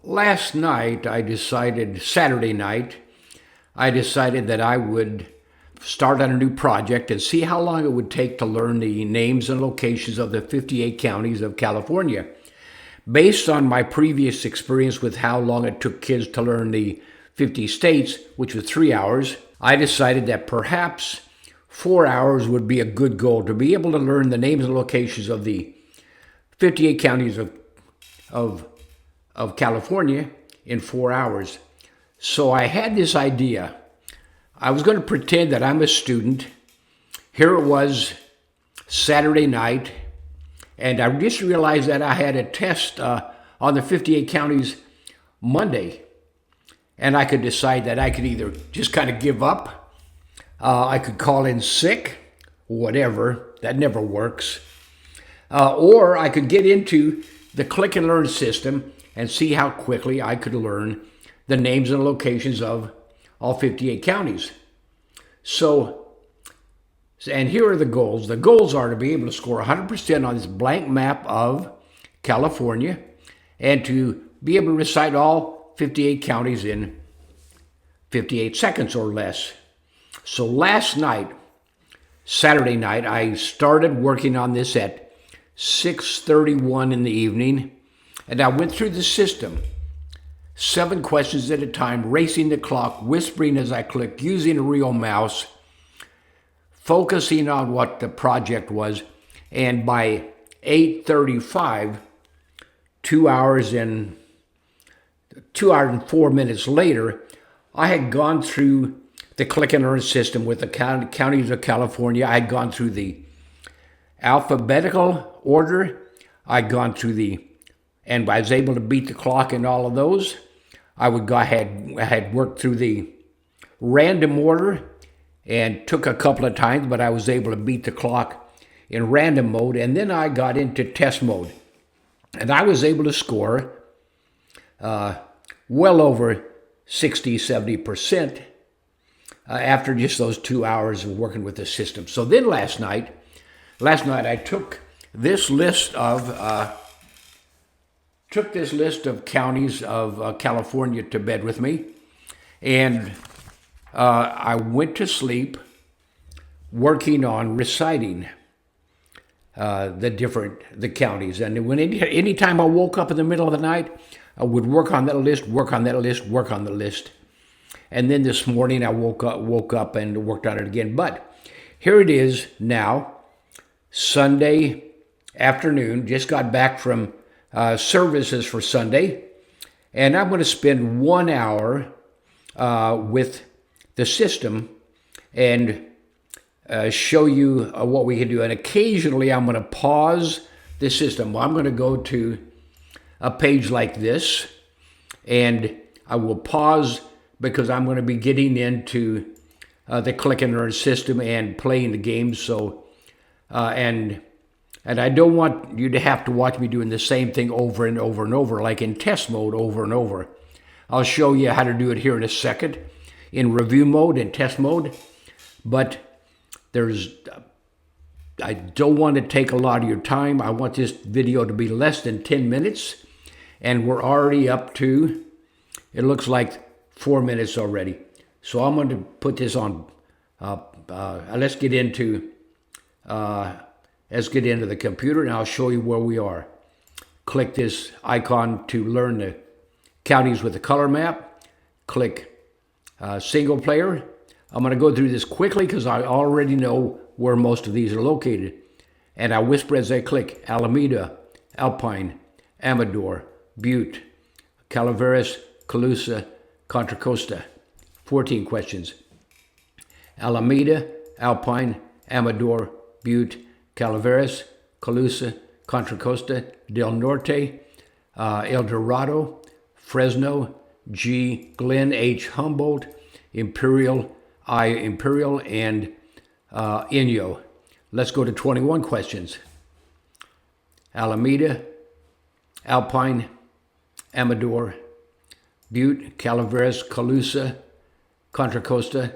Last night, Saturday night, I decided that I would start on a new project and see how long it would take to learn the names and locations of the 58 counties of California. Based on my previous experience with how long it took kids to learn the 50 states, which was 3 hours, I decided that perhaps 4 hours would be a good goal to be able to learn the names and locations of the 58 counties of California in 4 hours. So I had this idea. I was going to pretend that I'm a student. Here it was Saturday night, and I just realized that I had a test on the 58 counties Monday. And I could decide that I could either just kind of give up, I could call in sick, whatever, that never works, or I could get into the click and learn system and see how quickly I could learn the names and locations of all 58 counties. And here are the goals. The goals are to be able to score 100% on this blank map of California and to be able to recite all 58 counties in 58 seconds or less. So last night, Saturday night, I started working on this at 6:31 in the evening, and I went through the system, 7 questions at a time, racing the clock, whispering as I clicked, using a real mouse, focusing on what the project was, and by 8:35, 2 hours and 4 minutes later, I had gone through the click and learn system with the counties of California. I had gone through the alphabetical order. I'd gone through and I was able to beat the clock in all of those. I had worked through the random order and took a couple of times, but I was able to beat the clock in random mode. And then I got into test mode, and I was able to score well over 60-70% after just those 2 hours of working with the system. So then last night I took this list of counties of California to bed with me, and I went to sleep working on reciting the counties. And any time I woke up in the middle of the night, I would work on that list, work on the list. And then this morning I woke up and worked on it again. But here it is now, Sunday afternoon. Just got back from services for Sunday, and I'm going to spend 1 hour with the system and show you what we can do. And occasionally I'm going to pause the system. I'm going to go to a page like this, and I will pause because I'm going to be getting into the click and learn system and playing the game. So, and I don't want you to have to watch me doing the same thing over and over and over, like in test mode over and over. I'll show you how to do it here in a second in review mode and test mode, but I don't want to take a lot of your time. I want this video to be less than 10 minutes, and we're already up to, it looks like 4 minutes already. So I'm going to put this on, let's get into the computer, and I'll show you where we are. Click this icon to learn the counties with the color map. Click single player. I'm going to go through this quickly because I already know where most of these are located. And I whisper as I click: Alameda, Alpine, Amador, Butte, Calaveras, Colusa, Contra Costa. 14 questions. Alameda, Alpine, Amador, Butte, Calaveras, Colusa, Contra Costa, Del Norte, El Dorado, Fresno, G, Glen, H, Humboldt, Imperial, I, Imperial, and Inyo. Let's go to 21 questions. Alameda, Alpine, Amador, Butte, Calaveras, Colusa, Contra Costa,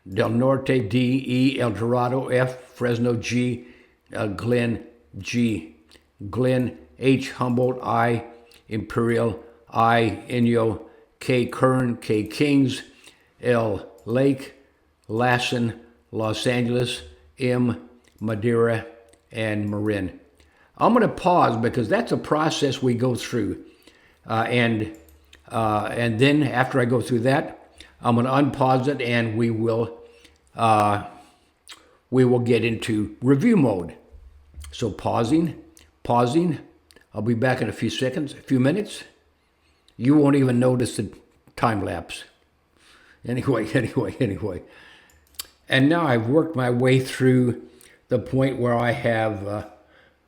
Del Norte, D, E, El Dorado, F, Fresno, G, Glen, G, Glen, H, Humboldt, I, Imperial, I, Inyo, K, Kern, K, Kings, L, Lake, Lassen, Los Angeles, M, Madera, and Marin. I'm going to pause because that's a process we go through. And then after I go through that, I'm going to unpause it and we will get into review mode. So pausing. I'll be back in a few minutes. You won't even notice the time lapse. Anyway. And now I've worked my way through the point where I have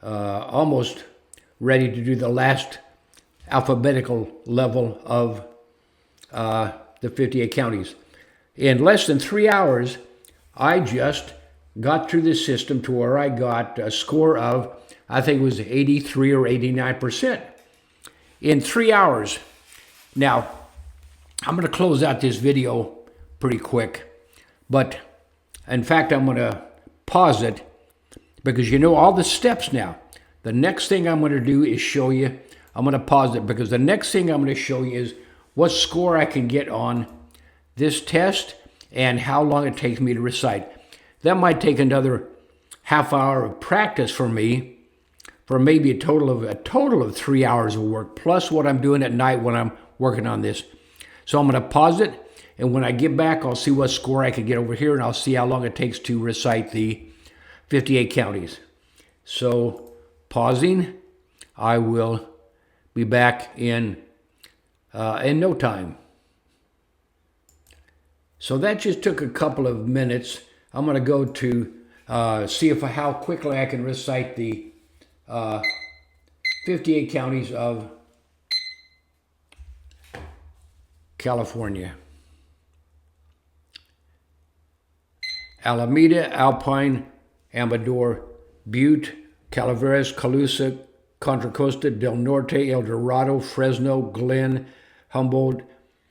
almost ready to do the last alphabetical level of the 58 counties. In less than 3 hours, I just got through the system to where I got a score of, I think it was 83 or 89%. In 3 hours. Now, I'm going to close out this video pretty quick, but in fact, I'm going to pause it because you know all the steps now. The next thing I'm going to do is show you, I'm going to pause it because the next thing I'm going to show you is what score I can get on this test and how long it takes me to recite. That might take another half hour of practice for me, for maybe a total of 3 hours of work, plus what I'm doing at night when I'm working on this. So I'm going to pause it, and when I get back, I'll see what score I can get over here, and I'll see how long it takes to recite the 58 counties. So pausing, I will be back in no time. So that just took a couple of minutes. I'm going to go to see how quickly I can recite the 58 counties of California. Alameda, Alpine, Amador, Butte, Calaveras, Colusa, Contra Costa, Del Norte, El Dorado, Fresno, Glen, Humboldt,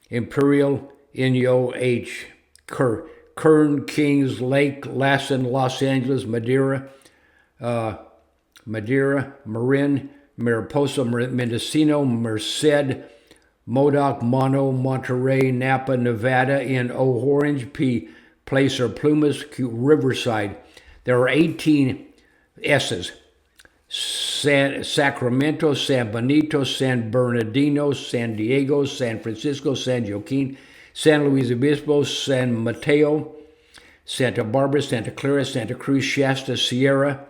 Imperial, Inyo, H, Kern, Kings, Lake, Lassen, Los Angeles, Madera, Marin, Mariposa, Mendocino, Merced, Modoc, Monterey, Napa, Nevada, N, O, Orange, P, Placer, Plumas, Q, Riverside. There are 18 S's. Sacramento, San Benito, San Bernardino, San Diego, San Francisco, San Joaquin, San Luis Obispo, San Mateo, Santa Barbara, Santa Clara, Santa Cruz, Shasta, Sierra,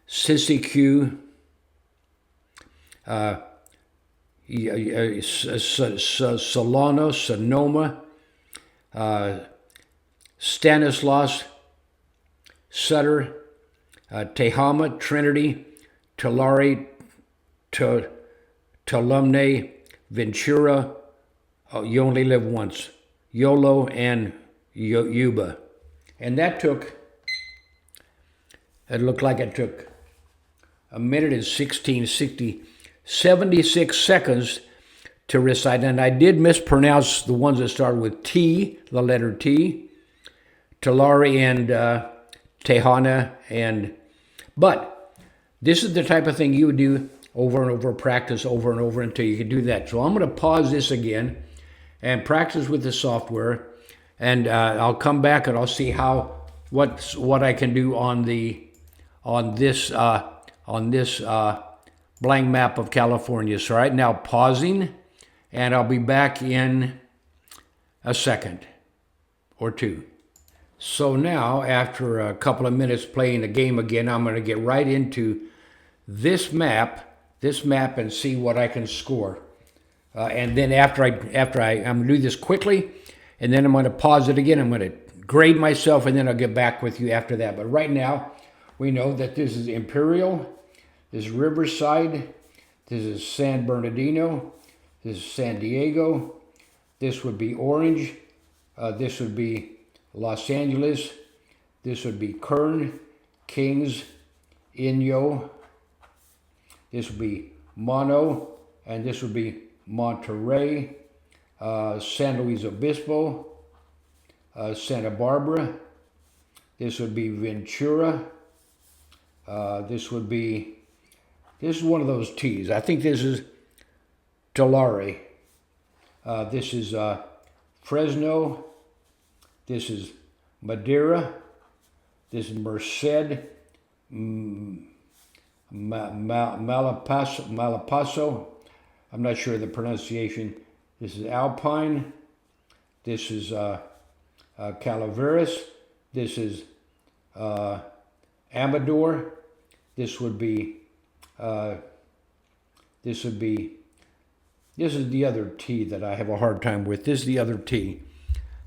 Siskiyou, Solano, Sonoma, Stanislaus, Sutter, Tehama, Trinity, Tulare, Tuolumne, Ventura, You Only Live Once, YOLO, and Yuba. And that took, it looked like it took a minute and 76 seconds to recite. And I did mispronounce the ones that started with T, the letter T, Tulare and Tehama, but this is the type of thing you would do over and over, practice over and over until you can do that. So I'm going to pause this again and practice with the software, and I'll come back and I'll see what I can do on this blank map of California. So right now pausing, and I'll be back in a second or two. So now, after a couple of minutes playing the game again, I'm going to get right into this map and see what I can score. And then after I'm going to do this quickly, and then I'm going to pause it again. I'm going to grade myself, and then I'll get back with you after that. But right now, we know that this is Imperial, this is Riverside, this is San Bernardino, this is San Diego, this would be Orange, this would be Los Angeles, this would be Kern, Kings, Inyo, this would be Mono, and this would be Monterey, San Luis Obispo, Santa Barbara, this would be Ventura, this is one of those T's. I think this is Tulare. This is Fresno. This is Madera. This is Merced. Malapaso. I'm not sure of the pronunciation. This is Alpine. This is Calaveras. This is Amador. This is the other T that I have a hard time with. This is the other T.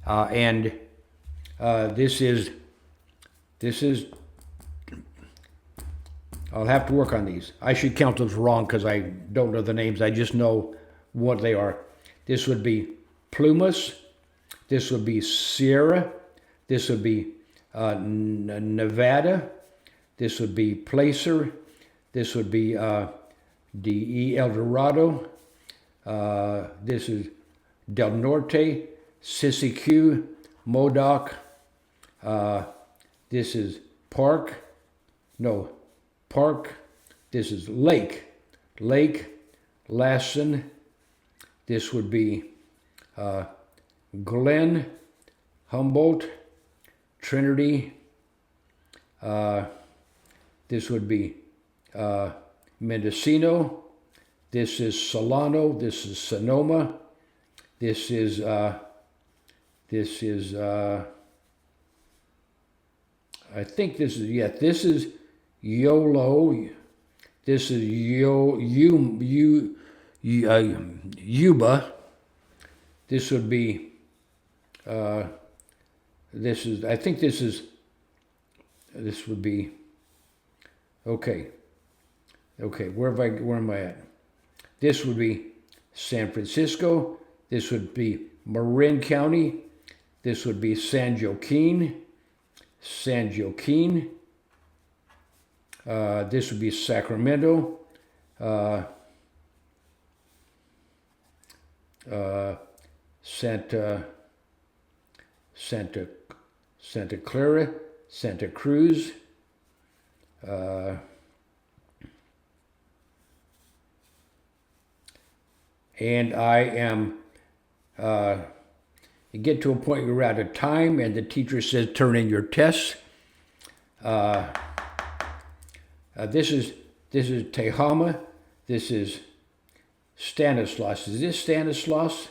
And this is, I'll have to work on these. I should count those wrong because I don't know the names. I just know what they are. This would be Plumas. This would be Sierra. This would be Nevada. This would be Placer. This would be DE El Dorado. This is Del Norte, CCQ, Modoc. This is Park. This is Lake, Lassen. This would be Glen, Humboldt, Trinity. This would be Mendocino. This is Solano. This is Sonoma. This is I think this is, this is YOLO. This is Yuba. This would be, this would be, okay, where am I at? This would be San Francisco. This would be Marin County. This would be San Joaquin. This would be Sacramento. Santa Clara, Santa Cruz. And I am, you get to a point where you're out of time and the teacher says, turn in your tests. This is Tehama. This is Stanislaus. Is this Stanislaus?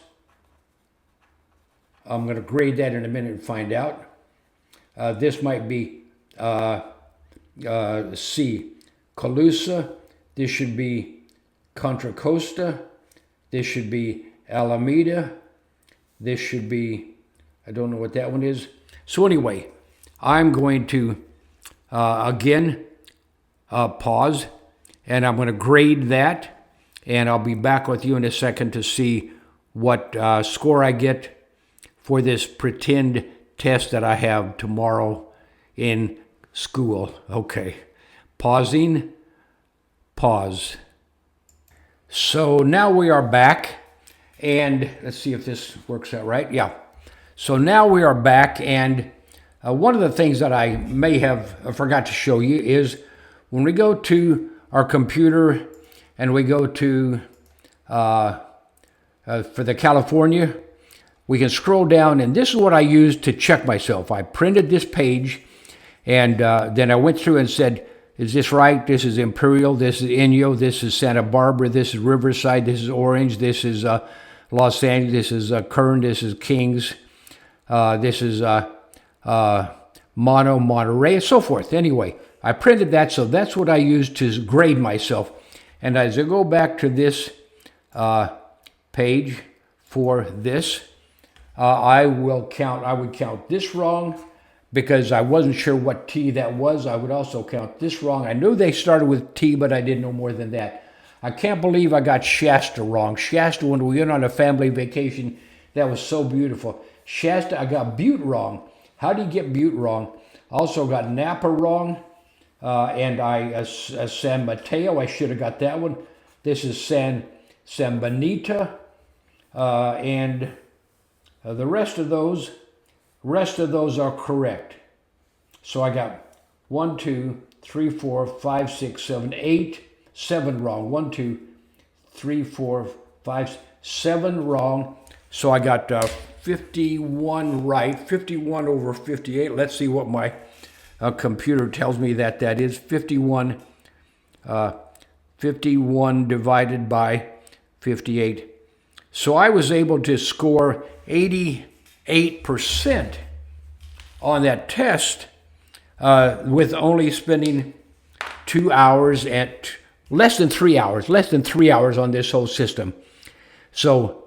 I'm going to grade that in a minute and find out. This might be C. Colusa. This should be Contra Costa. This should be Alameda. This should be, I don't know what that one is. So anyway, I'm going to, again, pause, and I'm going to grade that, and I'll be back with you in a second to see what score I get for this pretend test that I have tomorrow in school. Okay, pausing, pause. So now we are back, and let's see if this works out right. Yeah. So now we are back, and one of the things that I may have forgot to show you is when we go to our computer and we go to, for the California, we can scroll down, and this is what I used to check myself. I printed this page, and then I went through and said, is this right? This is Imperial, this is Inyo, this is Santa Barbara, this is Riverside, this is Orange, this is Los Angeles, this is Kern, this is Kings, this is Monterey, and so forth. Anyway, I printed that, so that's what I used to grade myself. And as I go back to this page for this, I would count this wrong because I wasn't sure what T that was. I would also count this wrong. I knew they started with T, but I didn't know more than that. I can't believe I got Shasta wrong. Shasta, when we went on a family vacation, that was so beautiful. Shasta, I got Butte wrong. How do you get Butte wrong? Also got Napa wrong. And San Mateo, I should have got that one. This is San Benito. And the rest of those are correct. So I got 1, 2, 3, 4, 5, 6, 7, 8, 7 wrong. 1, 2, 3, 4, 5, 7 wrong. So I got 51 right, 51 over 58. Let's see what my computer tells me that is. 51 divided by 58. So I was able to score 88% on that test with only spending 2 hours at less than 3 hours on this whole system. So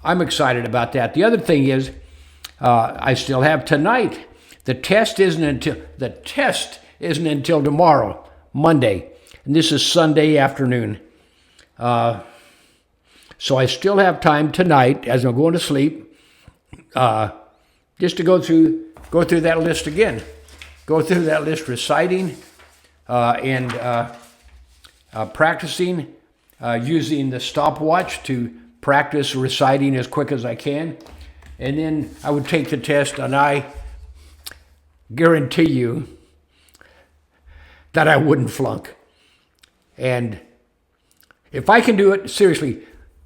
I'm excited about that. The other thing is I still have tonight. The test isn't until tomorrow, Monday, and this is Sunday afternoon. So I still have time tonight as I'm going to sleep, just to go through that list again. Go through that list, reciting and practicing, using the stopwatch to practice reciting as quick as I can. And then I would take the test, and I guarantee you that I wouldn't flunk. And if I can do it, seriously,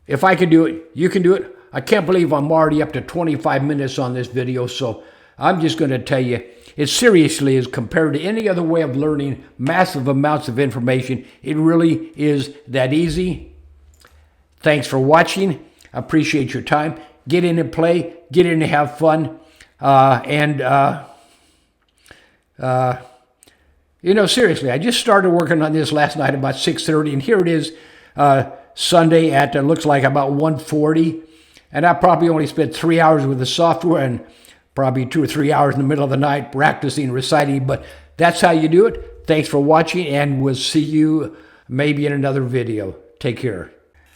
if I can do it, you can do it. I can't believe I'm already up to 25 minutes on this video, so I'm just going to tell you, it seriously is, compared to any other way of learning massive amounts of information, it really is that easy. Thanks for watching. I appreciate your time. Get in and play. Get in and have fun. Seriously, I just started working on this last night about 6:30, and here it is Sunday at, looks like about 1:40. And I probably only spent 3 hours with the software and probably 2 or 3 hours in the middle of the night practicing, reciting. But that's how you do it. Thanks for watching, and we'll see you maybe in another video. Take care.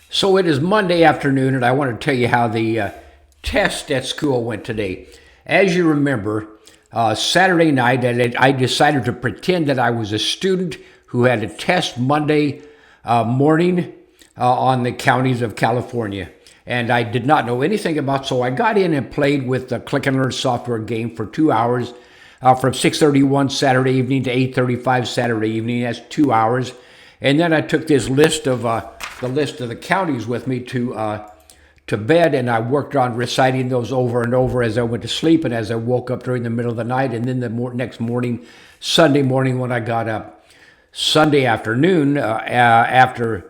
So it is Monday afternoon, and I want to tell you how the test at school went today. As you remember, Saturday night, I decided to pretend that I was a student who had a test Monday morning on the counties of California. And I did not know anything about, so I got in and played with the Click and Learn software game for 2 hours, from 6:31 Saturday evening to 8:35 Saturday evening. That's 2 hours. And then I took this list of the counties with me to bed, and I worked on reciting those over and over as I went to sleep and as I woke up during the middle of the night. And then the next morning, Sunday morning, when I got up, Sunday afternoon after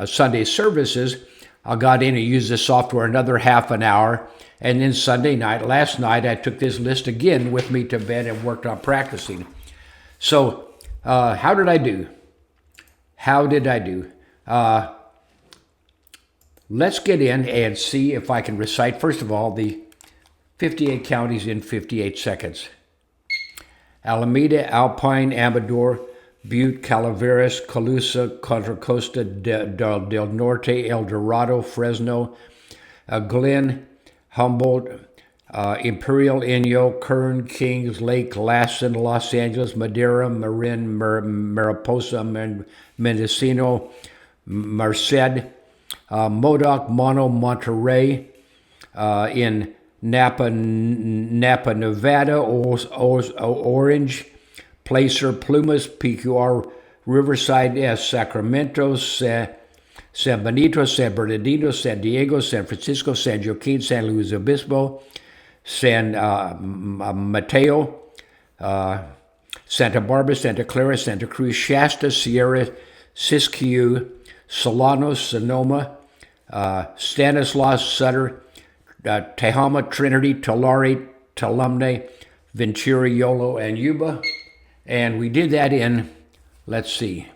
Sunday services, I got in and used the software another half an hour. And then Sunday night, last night, I took this list again with me to bed and worked on practicing. So how did I do? Let's get in and see if I can recite, first of all, the 58 counties in 58 seconds. Alameda, Alpine, Amador, Butte, Calaveras, Colusa, Contra Costa, del Norte, El Dorado, Fresno, Glen, Humboldt, Imperial, Inyo, Kern, Kings, Lake, Lassen, Los Angeles, Madera, Marin, Mariposa, Mendocino, Merced, Modoc, Monterey, in Napa, Nevada, Orange, Placer, Plumas, PQR, Riverside, Sacramento, San Benito, San Bernardino, San Diego, San Francisco, San Joaquin, San Luis Obispo, San Mateo, Santa Barbara, Santa Clara, Santa Cruz, Shasta, Sierra, Siskiyou, Solano, Sonoma, Stanislaus, Sutter, Tehama, Trinity, Tulare, Tulare, Ventura, Yolo, and Yuba. And we did that in, let's see,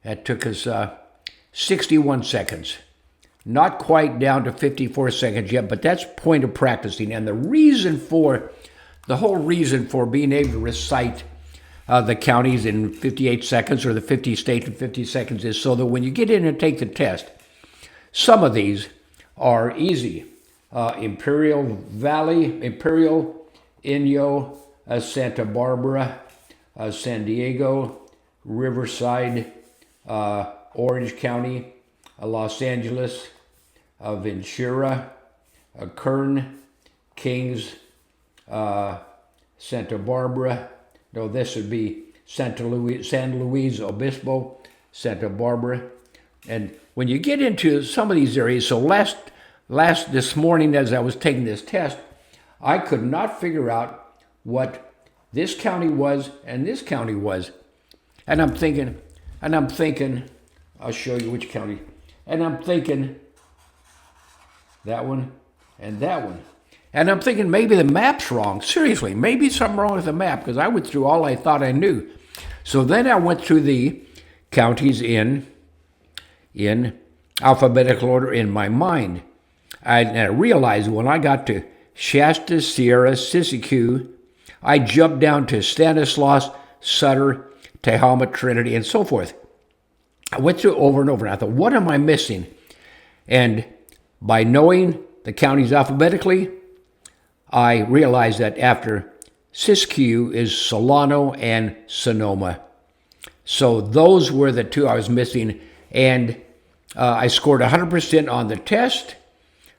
that took us 61 seconds. Not quite down to 54 seconds yet, but that's point of practicing. And the whole reason for being able to recite the counties in 58 seconds or the 50 states in 50 seconds is so that when you get in and take the test, some of these are easy. Imperial Valley, Imperial, Inyo, Santa Barbara, San Diego, Riverside, Orange County, Los Angeles, Ventura, Kern, Kings, Santa Barbara. No, this would be San Luis Obispo, Santa Barbara, And when you get into some of these areas, so this morning as I was taking this test, I could not figure out what this county was and this county was. And I'm thinking, I'll show you which county. And I'm thinking that one and that one. And I'm thinking maybe the map's wrong. Seriously, maybe something wrong with the map because I went through all I thought I knew. So then I went through the counties in alphabetical order in my mind. And I realized when I got to Shasta, Sierra, Siskiyou, I jumped down to Stanislaus, Sutter, Tehama, Trinity, and so forth. I went through it over and over, and I thought, what am I missing? And by knowing the counties alphabetically, I realized that after Siskiyou is Solano and Sonoma. So those were the two I was missing, and I scored 100% on the test,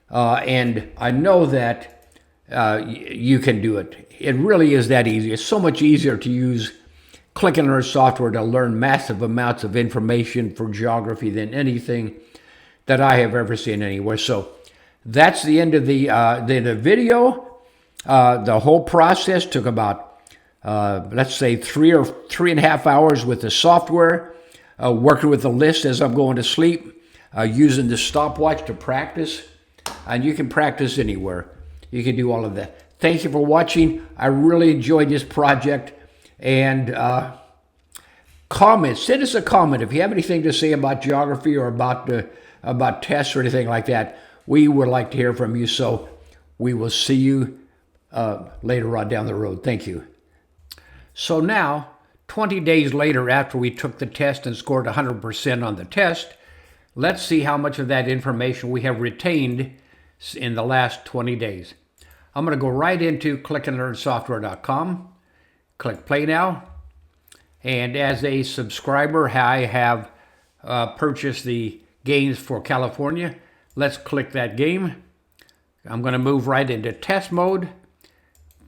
and I know that you can do it. It really is that easy. It's so much easier to use clicking on our software to learn massive amounts of information for geography than anything that I have ever seen anywhere. So that's the end of the video. The whole process took about, let's say, 3.5 hours with the software, working with the list as I'm going to sleep, using the stopwatch to practice. And you can practice anywhere. You can do all of that. Thank you for watching. I really enjoyed this project. And comment. Send us a comment if you have anything to say about geography or about tests or anything like that. We would like to hear from you. So we will see you later on down the road. Thank you. So now, 20 days later after we took the test and scored 100% on the test, let's see how much of that information we have retained in the last 20 days. I'm going to go right into clickandlearnsoftware.com. Click play now. And as a subscriber, I have purchased the games for California. Let's click that game. I'm going to move right into test mode.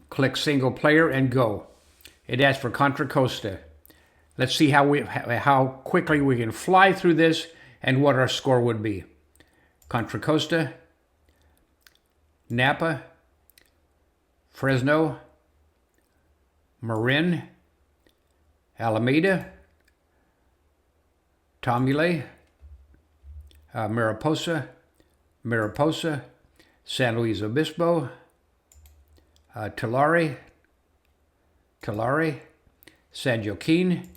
Click single player and go. It asks for Contra Costa. Let's see how quickly we can fly through this and what our score would be. Contra Costa, Napa, Fresno, Marin, Alameda, Tamule, Mariposa, San Luis Obispo, Tulare, San Joaquin,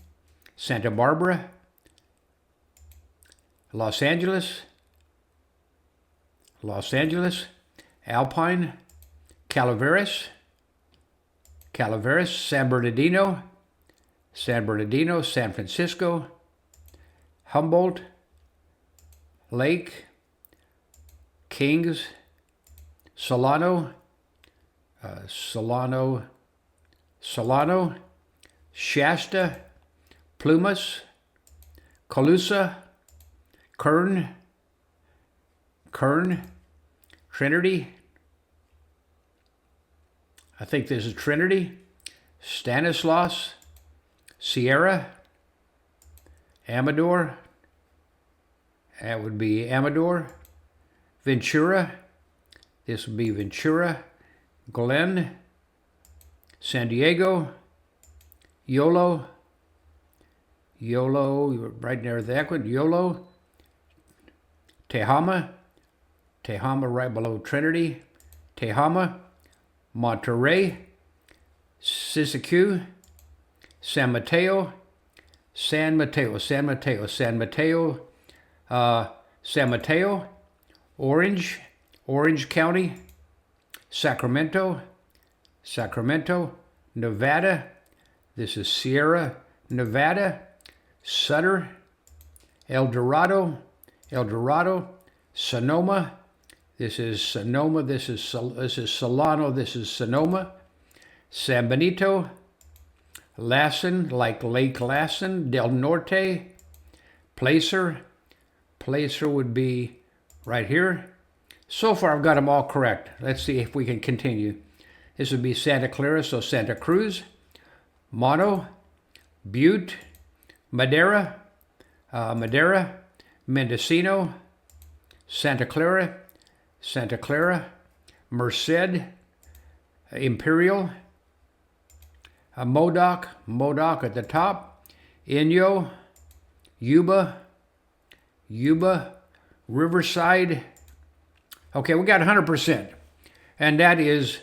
Santa Barbara, Los Angeles, Alpine, Calaveras, San Bernardino, San Francisco, Humboldt, Lake, Kings, Solano, Shasta, Plumas, Colusa, Kern, Trinity, I think this is Trinity, Stanislaus, Sierra, Amador, that would be Amador, Ventura, this would be Ventura, Glen, San Diego, Yolo, right near that one, Yolo, Tehama right below Trinity, Tehama, Monterey, Siskiyou, San Mateo, Orange County, Sacramento, Nevada, this is Sierra Nevada, Sutter, El Dorado, Sonoma, this is Sonoma, this is Solano, this is Sonoma, San Benito, Lassen, like Lake Lassen, Del Norte, Placer would be right here. So far I've got them all correct. Let's see if we can continue. This would be Santa Clara, so Santa Cruz, Mono, Butte, Madera, Mendocino, Santa Clara, Merced, Imperial, Modoc at the top, Inyo, Yuba, Riverside. Okay, we got 100%. And that is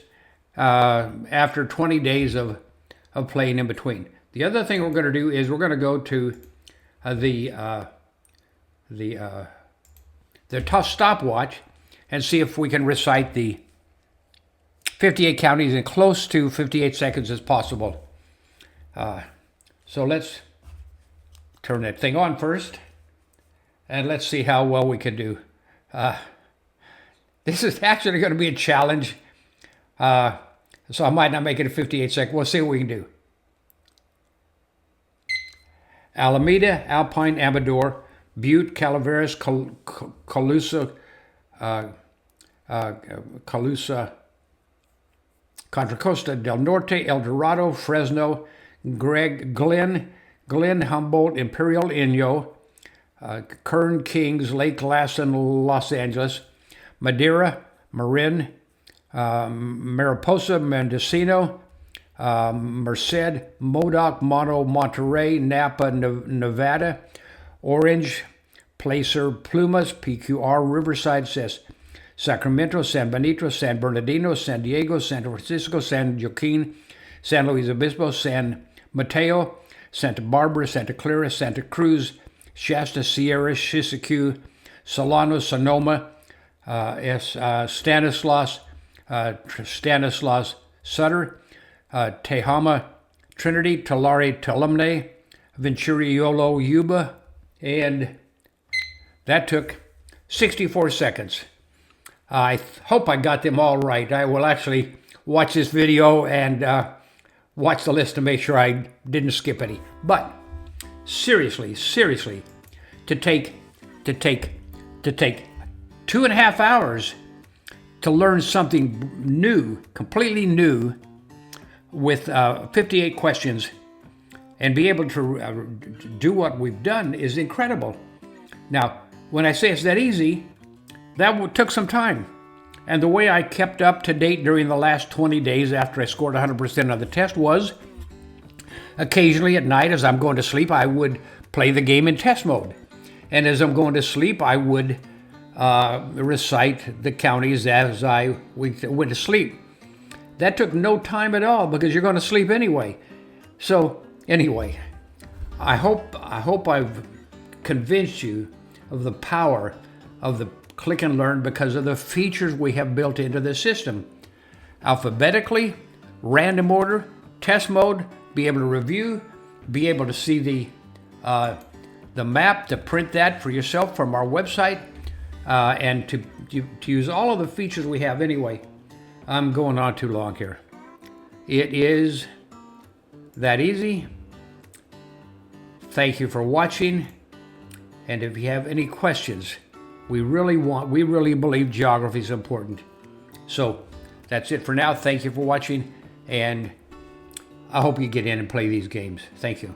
after 20 days of playing in between. The other thing we're going to do is we're going to go to the tough stopwatch and see if we can recite the 58 counties in close to 58 seconds as possible. So let's turn that thing on first, and let's see how well we can do. This is actually going to be a challenge, so I might not make it a 58 second. We'll see what we can do. Alameda, Alpine, Amador, Butte, Calaveras, Colusa, Contra Costa, del Norte, El Dorado, Fresno, Glen, Humboldt, Imperial, Inyo, Kern, Kings, Lake Lassen, Los Angeles, Madera, Marin, Mariposa, Mendocino, Merced, Modoc, Monterey, Napa, Nevada, Orange, Placer, Plumas, PQR, Riverside, says Sacramento, San Benito, San Bernardino, San Diego, San Francisco, San Joaquin, San Luis Obispo, San Mateo, Santa Barbara, Santa Clara, Santa Cruz, Shasta, Sierra, Siskiyou, Solano, Sonoma, Stanislaus, Sutter, Tehama, Trinity, Tulare, Tulare, Venturiolo, Yuba, and that took 64 seconds. I hope I got them all right. I will actually watch this video and watch the list to make sure I didn't skip any. But seriously, to take 2.5 hours to learn something new, completely new, with 58 questions, and be able to do what we've done is incredible. Now, when I say it's that easy, that took some time. And the way I kept up to date during the last 20 days after I scored 100% on the test was occasionally at night as I'm going to sleep, I would play the game in test mode. And as I'm going to sleep, I would recite the counties as I went to sleep. That took no time at all because you're going to sleep anyway. So anyway, I hope I've convinced you of the power of the click and learn because of the features we have built into the system. Alphabetically, random order, test mode, be able to review, be able to see the map, to print that for yourself from our website, and to use all of the features we have anyway. I'm going on too long here. It is that easy. Thank you for watching. And if you have any questions, we really believe geography is important. So that's it for now. Thank you for watching, and I hope you get in and play these games. Thank you.